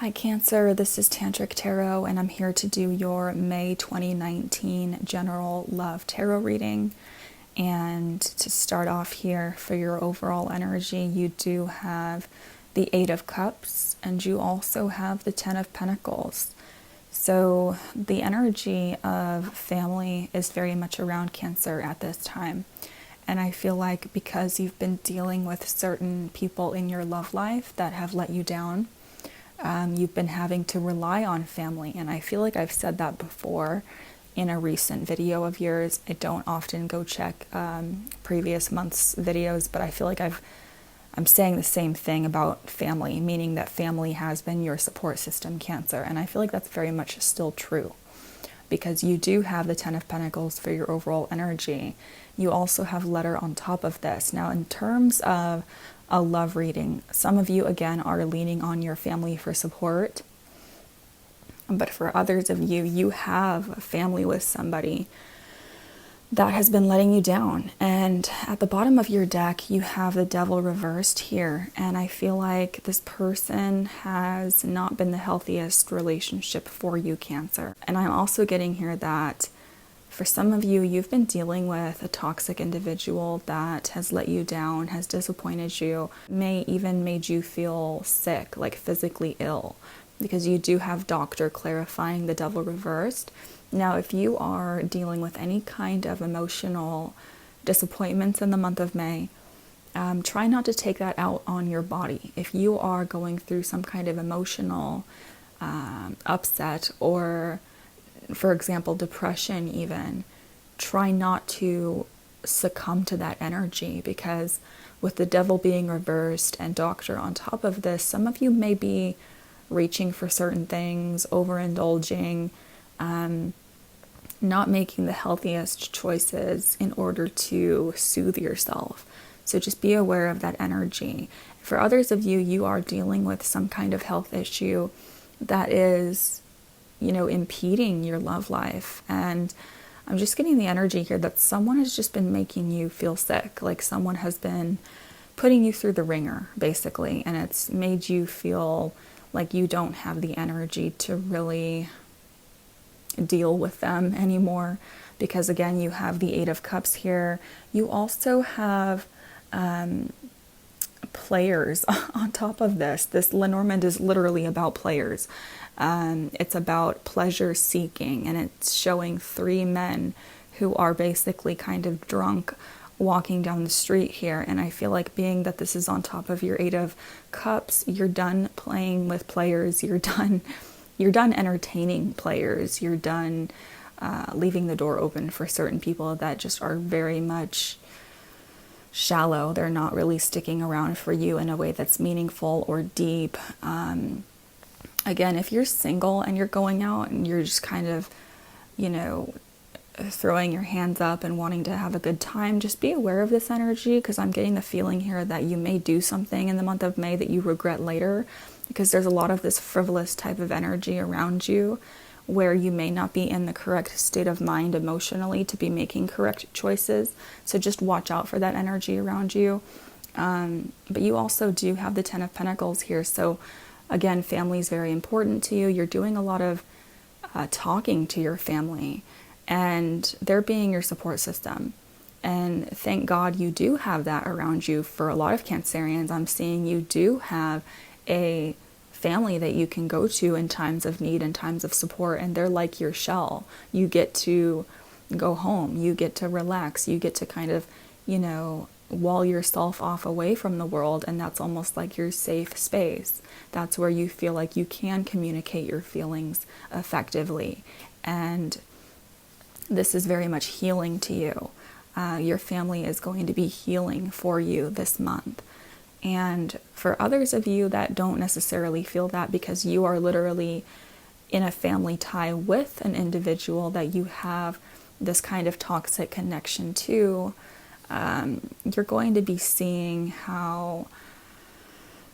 Hi Cancer, this is Tantric Tarot and I'm here to do your May 2019 General Love Tarot reading. And to start off here, for your overall energy, you do have the Eight of Cups and you also have the Ten of Pentacles. So the energy of family is very much around Cancer at this time. And I feel like because you've been dealing with certain people in your love life that have let you down, you've been having to rely on family. And I feel like I've said that before in a recent video of yours. I don't often go check previous months' videos, but I feel like I'm saying the same thing about family, meaning that family has been your support system, Cancer. And I feel like that's very much still true, because you do have the Ten of Pentacles for your overall energy. You also have Letter on top of this. Now, in terms of a love reading, some of you, again, are leaning on your family for support. But for others of you, you have a family with somebody that has been letting you down. And at the bottom of your deck, you have the Devil reversed here. And I feel like this person has not been the healthiest relationship for you, Cancer. And I'm also getting here that for some of you, you've been dealing with a toxic individual that has let you down, has disappointed you, may even made you feel sick, like physically ill, because you do have Doctor clarifying the Devil reversed. Now, if you are dealing with any kind of emotional disappointments in the month of May, try not to take that out on your body. If you are going through some kind of emotional upset, or for example, depression even, try not to succumb to that energy, because with the Devil being reversed and Doctor on top of this, some of you may be reaching for certain things, overindulging, not making the healthiest choices in order to soothe yourself. So just be aware of that energy. For others of you, you are dealing with some kind of health issue that is, impeding your love life. And I'm just getting the energy here that someone has just been making you feel sick, like someone has been putting you through the ringer, basically, and it's made you feel like you don't have the energy to really deal with them anymore. Because again, you have the Eight of Cups here. You also have players on top of this. This Lenormand is literally about players. It's about pleasure seeking, and it's showing three men who are basically kind of drunk walking down the street here. And I feel like, being that this is on top of your Eight of Cups, you're done playing with players. You're done entertaining players. You're done leaving the door open for certain people that just are very much shallow. They're not really sticking around for you in a way that's meaningful or deep. Again, if you're single and you're going out and you're just kind of, throwing your hands up and wanting to have a good time, just be aware of this energy, because I'm getting the feeling here that you may do something in the month of May that you regret later, because there's a lot of this frivolous type of energy around you where you may not be in the correct state of mind emotionally to be making correct choices. So just watch out for that energy around you. But you also do have the Ten of Pentacles here. So again, family is very important to you. You're doing a lot of talking to your family, and they're being your support system. And thank God you do have that around you. For a lot of Cancerians, I'm seeing you do have a family that you can go to in times of need and times of support, and they're like your shell. You get to go home, you get to relax, you get to kind of, wall yourself off away from the world, and that's almost like your safe space. That's where you feel like you can communicate your feelings effectively, and this is very much healing to you. Your family is going to be healing for you this month. And for others of you that don't necessarily feel that, because you are literally in a family tie with an individual that you have this kind of toxic connection to, you're going to be seeing how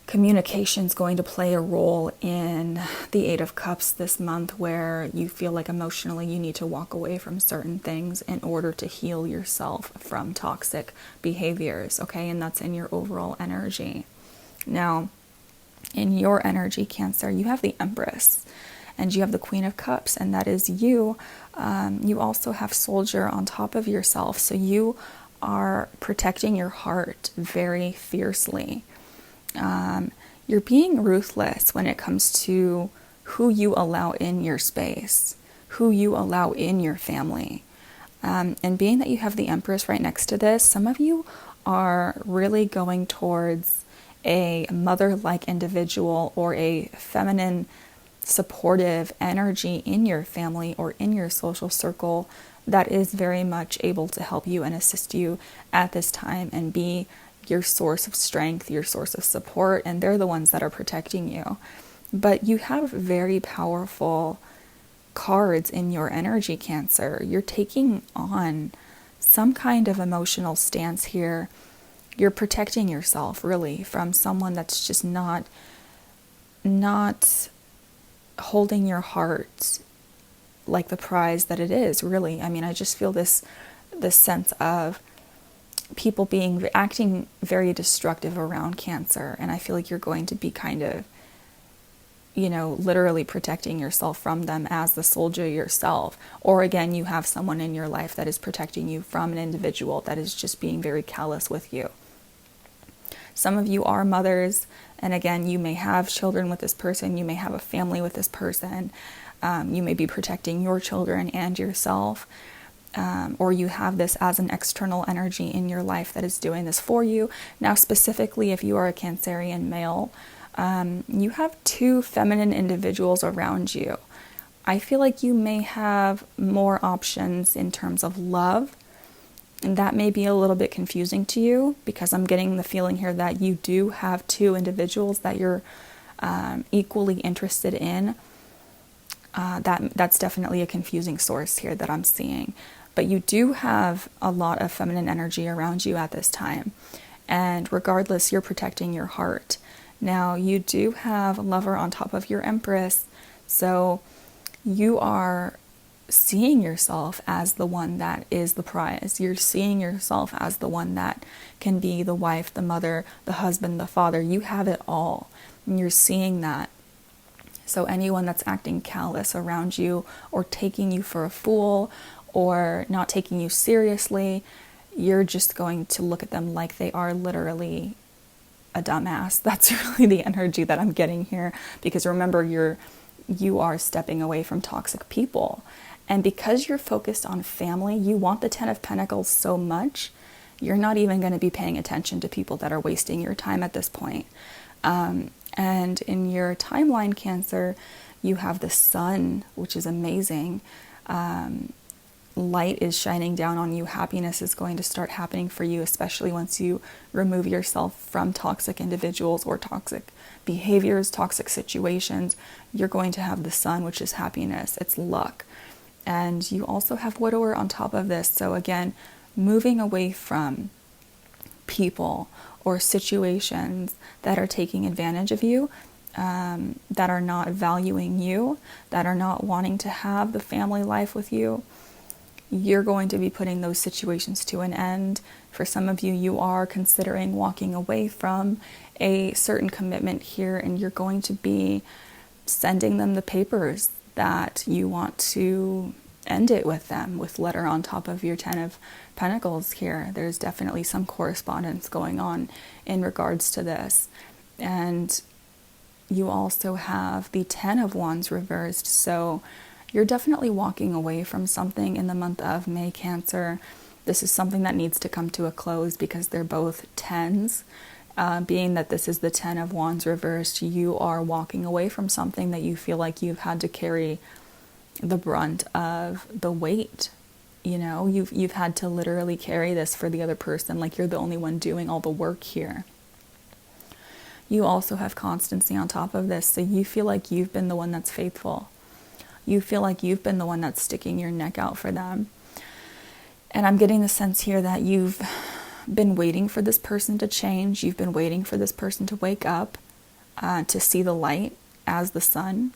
communication is going to play a role in the Eight of Cups this month, where you feel like emotionally you need to walk away from certain things in order to heal yourself from toxic behaviors, okay? And that's in your overall energy. Now, In your energy, Cancer, you have the Empress and you have the Queen of Cups, and that is you. You also have Soldier on top of yourself, so you are protecting your heart very fiercely. You're being ruthless when it comes to who you allow in your space, who you allow in your family. And being that you have the Empress right next to this, some of you are really going towards a mother-like individual or a feminine supportive energy in your family or in your social circle that is very much able to help you and assist you at this time and be your source of strength, your source of support, and they're the ones that are protecting you. But you have very powerful cards in your energy, Cancer. You're taking on some kind of emotional stance here. You're protecting yourself really from someone that's just not holding your heart like the prize that it is, really. I mean, I just feel this sense of people acting very destructive around Cancer, and I feel like you're going to be kind of, literally protecting yourself from them as the Soldier yourself. Or again, you have someone in your life that is protecting you from an individual that is just being very callous with you. Some of you are mothers, and again, you may have children with this person, you may have a family with this person, you may be protecting your children and yourself, or you have this as an external energy in your life that is doing this for you. Now, specifically, if you are a Cancerian male, you have two feminine individuals around you. I feel like you may have more options in terms of love. And that may be a little bit confusing to you because I'm getting the feeling here that you do have two individuals that you're equally interested in. That's definitely a confusing source here that I'm seeing. But you do have a lot of feminine energy around you at this time. And regardless, you're protecting your heart. Now, you do have Lover on top of your Empress. So you are seeing yourself as the one that is the prize. You're seeing yourself as the one that can be the wife, the mother, the husband, the father. You have it all. And you're seeing that. So anyone that's acting callous around you or taking you for a fool or not taking you seriously, you're just going to look at them like they are literally a dumbass. That's really the energy that I'm getting here. Because remember, you are stepping away from toxic people. And because you're focused on family, you want the 10 of Pentacles so much, you're not even going to be paying attention to people that are wasting your time at this point. And in your timeline, Cancer, you have the Sun, which is amazing. Light is shining down on you. Happiness is going to start happening for you, especially once you remove yourself from toxic individuals or toxic behaviors, toxic situations. You're going to have the Sun, which is happiness. It's luck. And you also have Widower on top of this. So again, moving away from people or situations that are taking advantage of you, that are not valuing you, that are not wanting to have the family life with you. You're going to be putting those situations to an end. For some of you, you are considering walking away from a certain commitment here, and you're going to be sending them the papers that you want to end it with them, with letter on top of your 10 of Pentacles here. There's definitely some correspondence going on in regards to this. And you also have the 10 of Wands reversed. So you're definitely walking away from something in the month of May, Cancer. This is something that needs to come to a close because they're both 10s. Being that this is the 10 of Wands reversed, you are walking away from something that you feel like you've had to carry the brunt of the weight. You've had to literally carry this for the other person, like you're the only one doing all the work here. You also have constancy on top of this, so you feel like you've been the one that's faithful. You feel like you've been the one that's sticking your neck out for them. And I'm getting the sense here that you've been waiting for this person to change. You've been waiting for this person to wake up, to see the light as the sun.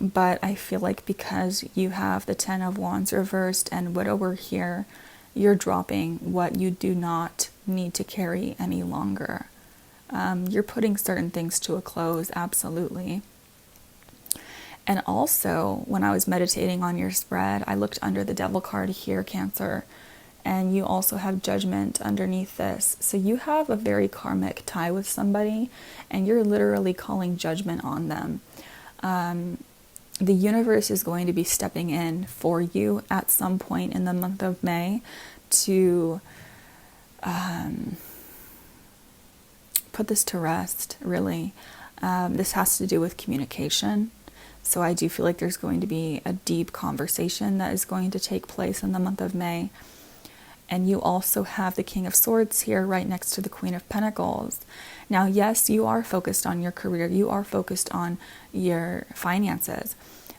But I feel like because you have the 10 of Wands reversed and Widower here, you're dropping what you do not need to carry any longer. You're putting certain things to a close, absolutely. And also, when I was meditating on your spread, I looked under the Devil card here, Cancer, and you also have Judgment underneath this. So you have a very karmic tie with somebody, and you're literally calling judgment on them. The universe is going to be stepping in for you at some point in the month of May to put this to rest, really. This has to do with communication. So I do feel like there's going to be a deep conversation that is going to take place in the month of May. And you also have the King of Swords here right next to the Queen of Pentacles. Now, yes, you are focused on your career. You are focused on your finances.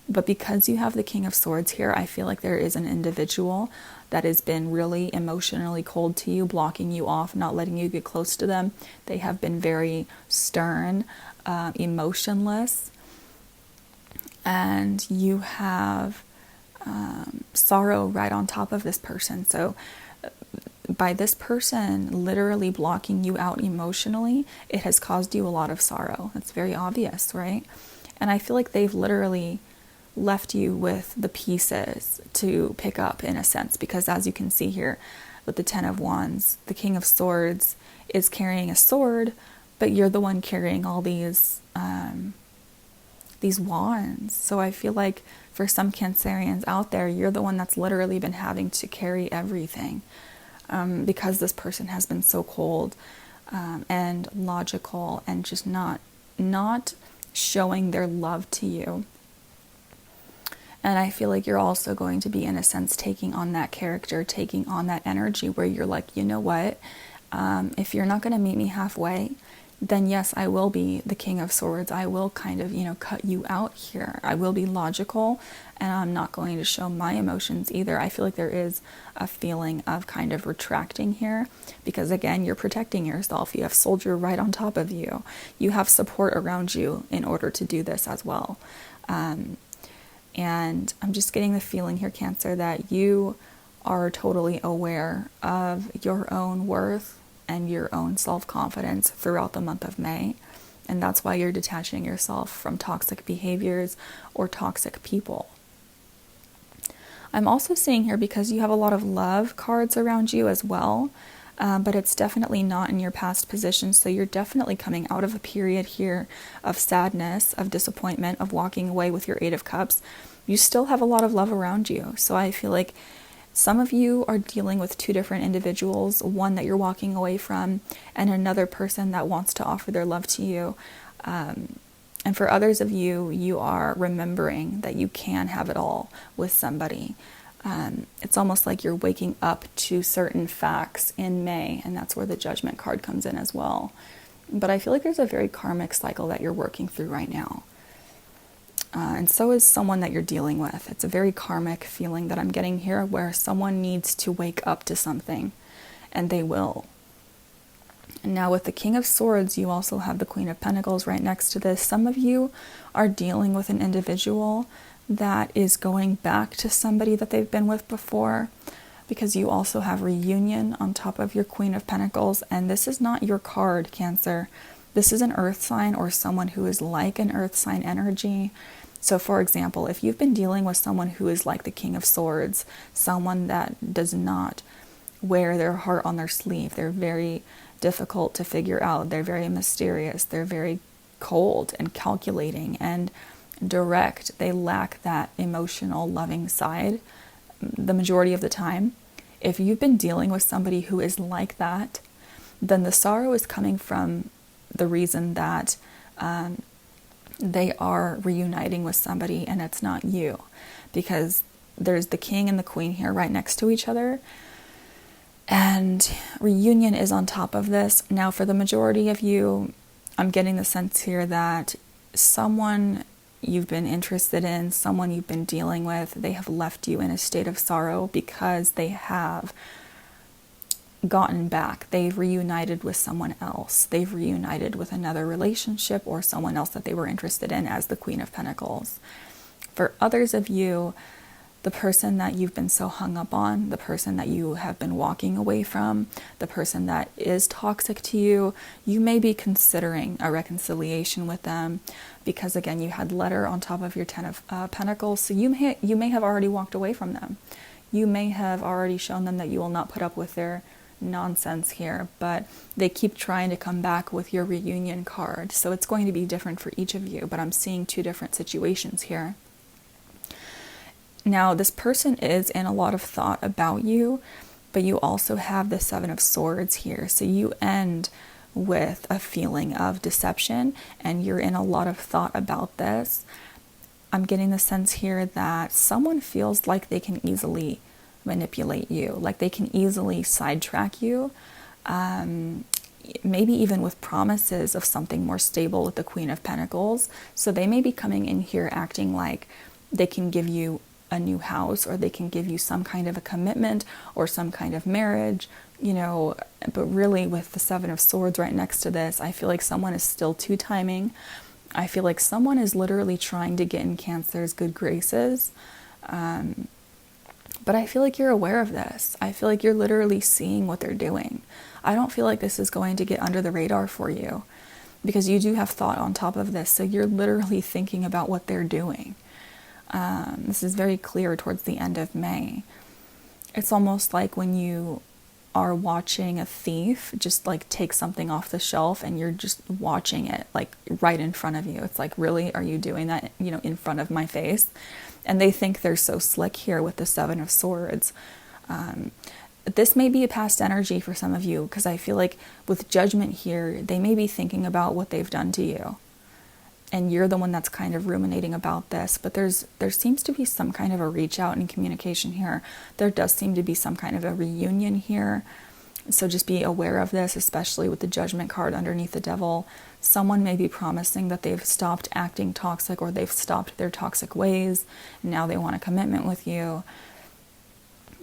But because you have the King of Swords here, I feel like there is an individual that has been really emotionally cold to you, blocking you off, not letting you get close to them. They have been very stern, emotionless. And you have sorrow right on top of this person. So by this person literally blocking you out emotionally, it has caused you a lot of sorrow. It's very obvious, right? And I feel like they've literally left you with the pieces to pick up, in a sense, because as you can see here with the Ten of Wands, the King of Swords is carrying a sword, but you're the one carrying all these wands. So I feel like for some Cancerians out there, you're the one that's literally been having to carry everything, because this person has been so cold and logical and just not showing their love to you. And I feel like you're also going to be, in a sense, taking on that character, taking on that energy where you're like, you know what, if you're not going to meet me halfway, then yes, I will be the King of Swords. I will kind of, cut you out here. I will be logical, and I'm not going to show my emotions either. I feel like there is a feeling of kind of retracting here because, again, you're protecting yourself. You have Soldier right on top of you. You have support around you in order to do this as well. And I'm just getting the feeling here, Cancer, that you are totally aware of your own worth and your own self-confidence throughout the month of May. And that's why you're detaching yourself from toxic behaviors or toxic people. I'm also seeing here, because you have a lot of love cards around you as well, but it's definitely not in your past position. So you're definitely coming out of a period here of sadness, of disappointment, of walking away with your Eight of Cups. You still have a lot of love around you. So I feel like some of you are dealing with two different individuals, one that you're walking away from and another person that wants to offer their love to you. And for others of you, you are remembering that you can have it all with somebody. It's almost like you're waking up to certain facts in May, and that's where the Judgment card comes in as well. But I feel like there's a very karmic cycle that you're working through right now. And so is someone that you're dealing with. It's a very karmic feeling that I'm getting here, where someone needs to wake up to something, and they will. And now with the King of Swords, you also have the Queen of Pentacles right next to this. Some of you are dealing with an individual that is going back to somebody that they've been with before, because you also have reunion on top of your Queen of Pentacles. And this is not your card, Cancer. This is an earth sign or someone who is like an earth sign energy. So for example, if you've been dealing with someone who is like the King of Swords, someone that does not wear their heart on their sleeve, they're very difficult to figure out, they're very mysterious, they're very cold and calculating and direct, they lack that emotional, loving side the majority of the time. If you've been dealing with somebody who is like that, then the sorrow is coming from the reason that they are reuniting with somebody and it's not you, because there's the King and the Queen here right next to each other, and reunion is on top of this. Now for the majority of you, I'm getting the sense here that someone you've been interested in, someone you've been dealing with, they have left you in a state of sorrow because they have gotten back. They've reunited with someone else. They've reunited with another relationship or someone else that they were interested in as the Queen of Pentacles. For others of you, the person that you've been so hung up on, the person that you have been walking away from, the person that is toxic to you, you may be considering a reconciliation with them because, again, you had letter on top of your Ten of Pentacles, so you may have already walked away from them. You may have already shown them that you will not put up with their nonsense here, but they keep trying to come back with your reunion card. So it's going to be different for each of you, but I'm seeing two different situations here. Now, this person is in a lot of thought about you, but you also have the Seven of Swords here. So you end with a feeling of deception, and you're in a lot of thought about this. I'm getting the sense here that someone feels like they can easily manipulate you, like they can easily sidetrack you, maybe even with promises of something more stable with the Queen of Pentacles. So they may be coming in here acting like they can give you a new house, or they can give you some kind of a commitment or some kind of marriage, but really with the Seven of Swords right next to this, I feel like someone is still two-timing. I feel like someone is literally trying to get in Cancer's good graces. But I feel like you're aware of this. I feel like you're literally seeing what they're doing. I don't feel like this is going to get under the radar for you, because you do have thought on top of this. So you're literally thinking about what they're doing. This is very clear towards the end of May. It's almost like when you are watching a thief just like take something off the shelf and you're just watching it like right in front of you. It's like, really, are you doing that, in front of my face? And they think they're so slick here with the Seven of Swords. This may be a past energy for some of you, because I feel like with Judgment here, they may be thinking about what they've done to you. And you're the one that's kind of ruminating about this. But there seems to be some kind of a reach out in communication here. There does seem to be some kind of a reunion here. So just be aware of this, especially with the Judgment card underneath the Devil. Someone may be promising that they've stopped acting toxic, or they've stopped their toxic ways. And now they want a commitment with you.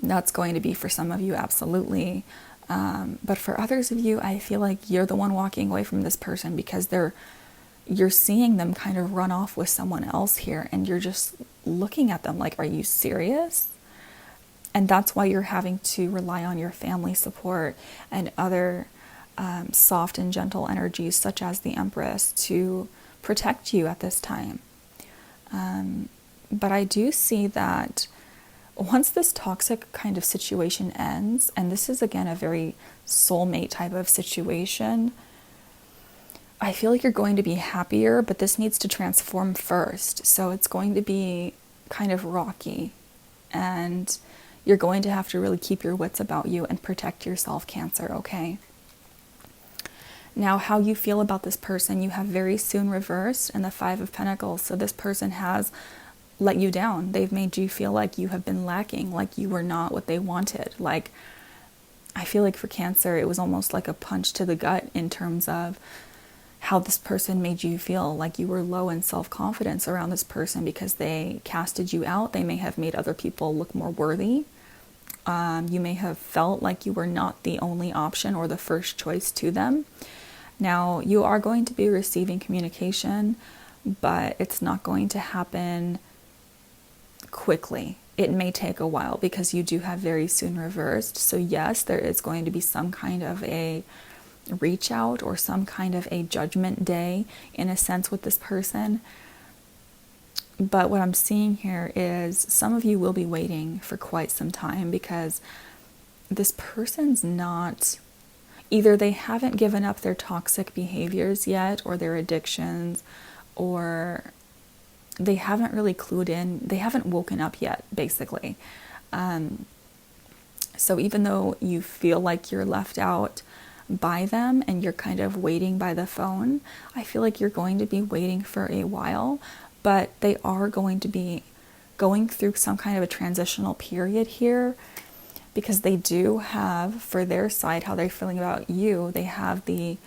That's going to be for some of you, absolutely. But for others of you, I feel like you're the one walking away from this person because you're seeing them kind of run off with someone else here, and you're just looking at them like, are you serious? And that's why you're having to rely on your family support and other soft and gentle energies such as the Empress to protect you at this time. But I do see that once this toxic kind of situation ends, and this is again a very soulmate type of situation, I feel like you're going to be happier, but this needs to transform first. So it's going to be kind of rocky, and you're going to have to really keep your wits about you and protect yourself, Cancer, okay? Now, how you feel about this person, you have very soon reversed and the Five of Pentacles. So this person has let you down. They've made you feel like you have been lacking, like you were not what they wanted. Like, I feel like for Cancer, it was almost like a punch to the gut in terms of how this person made you feel, like you were low in self-confidence around this person because they casted you out. They may have made other people look more worthy. You may have felt like you were not the only option or the first choice to them. Now, you are going to be receiving communication, but it's not going to happen quickly. It may take a while because you do have very soon reversed. So yes, there is going to be some kind of a reach out or some kind of a judgment day in a sense with this person. But what I'm seeing here is some of you will be waiting for quite some time because this person's not, either they haven't given up their toxic behaviors yet or their addictions, or they haven't really clued in, they haven't woken up yet, basically. So even though you feel like you're left out by them and you're kind of waiting by the phone, I feel like you're going to be waiting for a while, but they are going to be going through some kind of a transitional period here because they do have, for their side, how they're feeling about you, they have the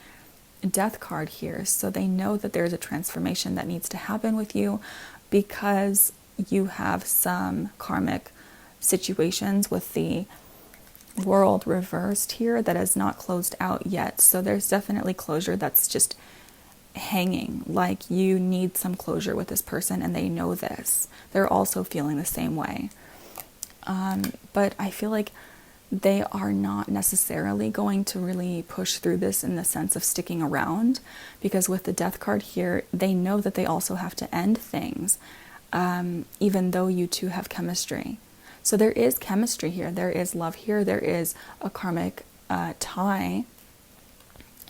Death card here. So they know that there's a transformation that needs to happen with you because you have some karmic situations with the World reversed here that is not closed out yet. So there's definitely closure that's just hanging, like you need some closure with this person and they know this. They're also feeling the same way. But I feel like they are not necessarily going to really push through this in the sense of sticking around, because with the Death card here, they know that they also have to end things, even though you two have chemistry. So there is chemistry here, there is love here, there is a karmic tie,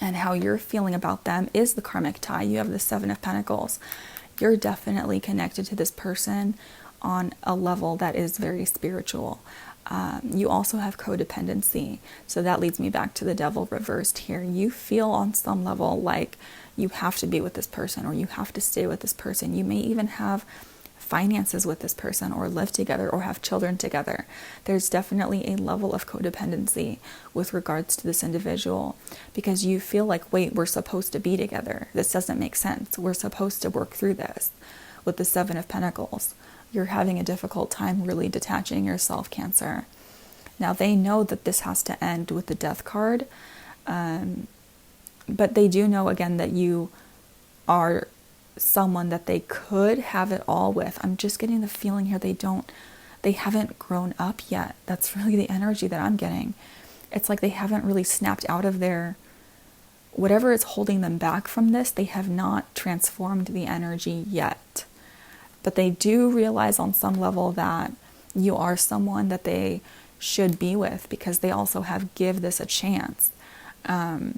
and how you're feeling about them is the karmic tie. You have the Seven of Pentacles. You're definitely connected to this person on a level that is very spiritual. You also have codependency. So that leads me back to the Devil reversed here. You feel on some level like you have to be with this person, or you have to stay with this person. You may even have finances with this person, or live together, or have children together. There's definitely a level of codependency with regards to this individual, because you feel like, wait, we're supposed to be together. This doesn't make sense. We're supposed to work through this. With the Seven of Pentacles, you're having a difficult time really detaching yourself, Cancer. Now, they know that this has to end with the Death card, but they do know, again, that you are someone that they could have it all with. I'm just getting the feeling here they haven't grown up yet. That's really the energy that I'm getting. It's like they haven't really snapped out of their, whatever is holding them back from this, they have not transformed the energy yet. But they do realize on some level that you are someone that they should be with, because they also have give this a chance. They're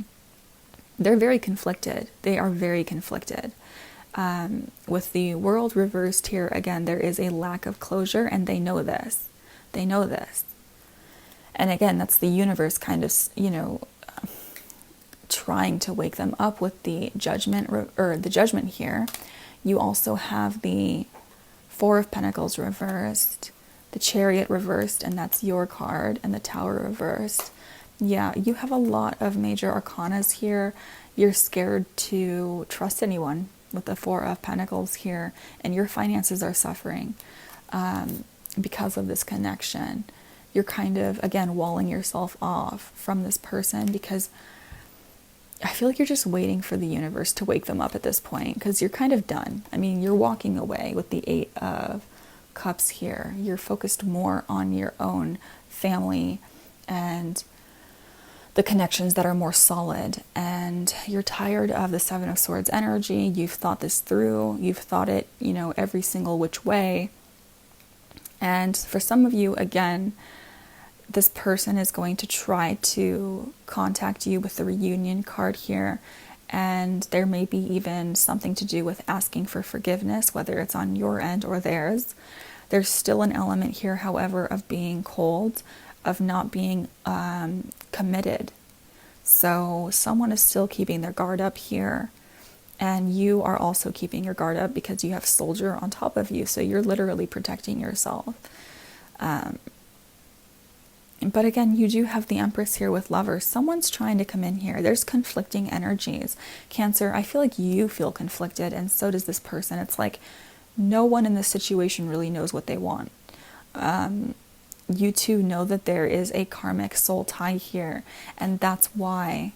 very conflicted. They are very conflicted. With the World reversed here, again, there is a lack of closure, and they know this. They know this. And again, that's the universe kind of, trying to wake them up with the Judgment, or the Judgment here. You also have the Four of Pentacles reversed, the Chariot reversed, and that's your card, and the Tower reversed. Yeah, you have a lot of major arcanas here. You're scared to trust anyone with the Four of Pentacles here, and your finances are suffering because of this connection. You're kind of, again, walling yourself off from this person, because I feel like you're just waiting for the universe to wake them up at this point, because you're kind of done. I mean, you're walking away with the Eight of Cups here. You're focused more on your own family and the connections that are more solid, and you're tired of the Seven of Swords energy. You've thought this through. You've thought it, every single which way. And for some of you, again, this person is going to try to contact you with the reunion card here, and there may be even something to do with asking for forgiveness, whether it's on your end or theirs. There's still an element here, however, of being cold, of not being committed. So someone is still keeping their guard up here, and you are also keeping your guard up because you have Soldier on top of you, so you're literally protecting yourself. But again, you do have the Empress here with Lovers. Someone's trying to come in here. There's conflicting energies. Cancer, I feel like you feel conflicted, and so does this person. It's like no one in this situation really knows what they want. You two know that there is a karmic soul tie here, and that's why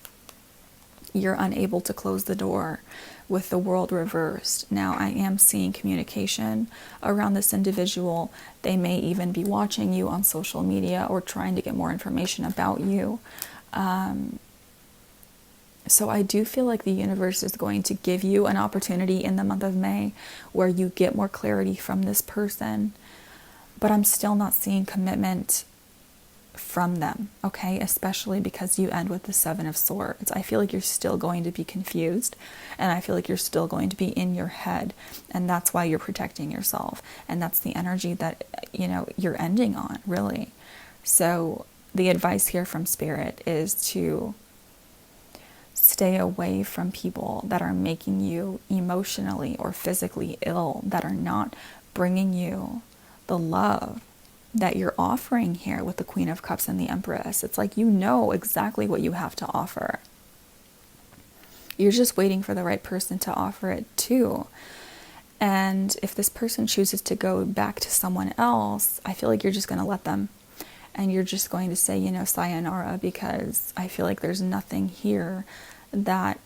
you're unable to close the door with the World reversed. Now, I am seeing communication around this individual. They may even be watching you on social media or trying to get more information about you. So I do feel like the universe is going to give you an opportunity in the month of May where you get more clarity from this person. But I'm still not seeing commitment from them, okay? Especially because you end with the Seven of Swords. I feel like you're still going to be confused, and I feel like you're still going to be in your head, and that's why you're protecting yourself. And that's the energy that, you're ending on, really. So the advice here from Spirit is to stay away from people that are making you emotionally or physically ill, that are not bringing you the love that you're offering here with the Queen of Cups and the Empress. It's like you know exactly what you have to offer. You're just waiting for the right person to offer it to. And if this person chooses to go back to someone else, I feel like you're just going to let them. And you're just going to say, sayonara, because I feel like there's nothing here that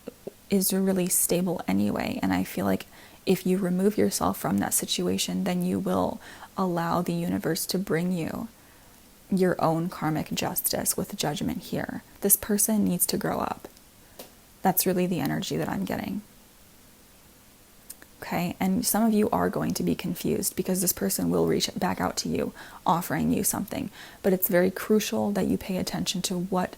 is really stable anyway. And I feel like if you remove yourself from that situation, then you will allow the universe to bring you your own karmic justice with judgment here. This person needs to grow up. That's really the energy that I'm getting. Okay, and some of you are going to be confused because this person will reach back out to you offering you something. But it's very crucial that you pay attention to what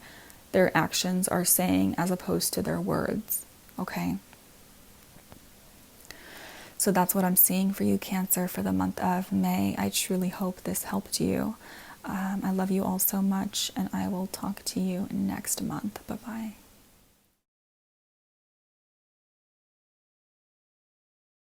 their actions are saying as opposed to their words. Okay? So that's what I'm seeing for you, Cancer, for the month of May. I truly hope this helped you. I love you all so much, and I will talk to you next month. Bye-bye.